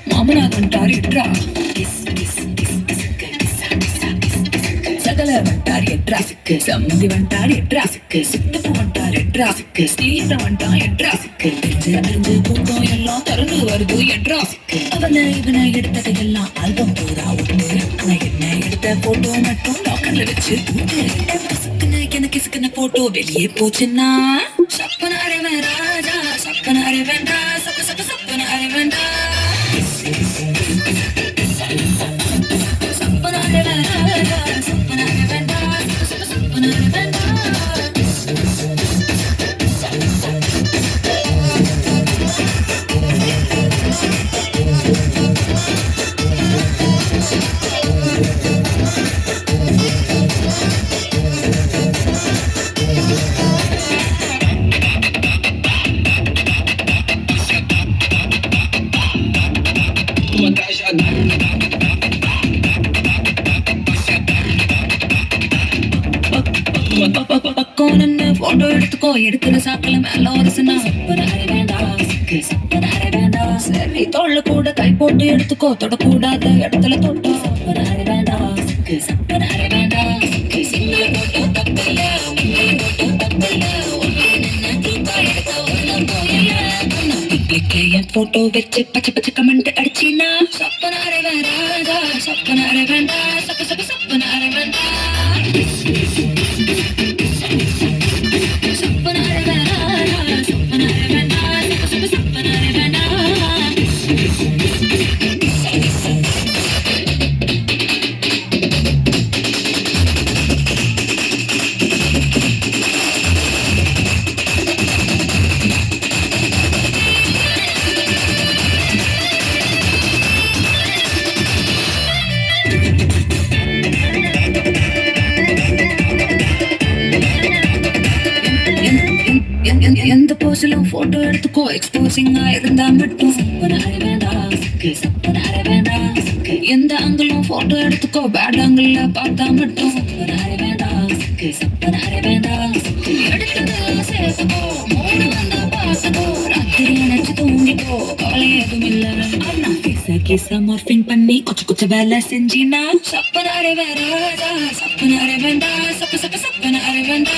மாமனார் எட்ரா சகல வண்டார் எட்ரா சம்பந்தி வண்டார் எட்ரா சித்தப்பு வண்டார் எட்ரா ஸ்ரீர வண்டான் எட்ரா அறிஞ்சு கூட்டம் எல்லாம் திறந்து வருது எட்ரா அவனை இவனை எடுத்ததையெல்லாம் ஆல்பம் பூரா விட்டு ஆனா என்ன எடுத்த போட்டோ மட்டும் லாக்கர்ல வச்சு எனக்கு கிசுக்குன போட்டோ வெளியே போச்சுன்னா சப்பன அரைவன் ராஜா சப்பன அரைவன்டா சப்பன அரைவன்டா சப்பன அரைவன் ராஜா சப்பன அரைவன்டா சப்பன அரைவன்டா போட்டோ எடுத்துக்கோ எடுக்கிற சாக்கல மேல ஒரசுனா சரி தோல்ல கூட கை போட்டு எடுத்துக்கோ தொடக்கூடாத இடத்துல தொட்டோ போட்டோ வச்சு பச்சை பச்சை கமெண்ட் அடிச்சினா சப்பன அரைவன் ராஜா சப்பன அரைவன்டா சப்பன அரைவன்டா எந்த போஸ்டிலும் போட்டோ எடுத்துக்கோ எக்ஸ்போசிங்கா இருந்தா மட்டும் எந்த ஆங்கிளும் போட்டோ எடுத்துக்கோ பேட் ஆங்கிள் பார்த்தா மட்டும் எடுத்ததோ மூடு வந்தா பார்த்ததோ ராத்திரி நினைச்சு தூங்கிக்கோ காலை எதுவும் இல்ல கிச மார்பிங் பண்ணி குச்ச வேலை செஞ்சினா சப்பன அரைவன் ராஜா சப்பன அரைவன்டா சப்பன அரைவன்டா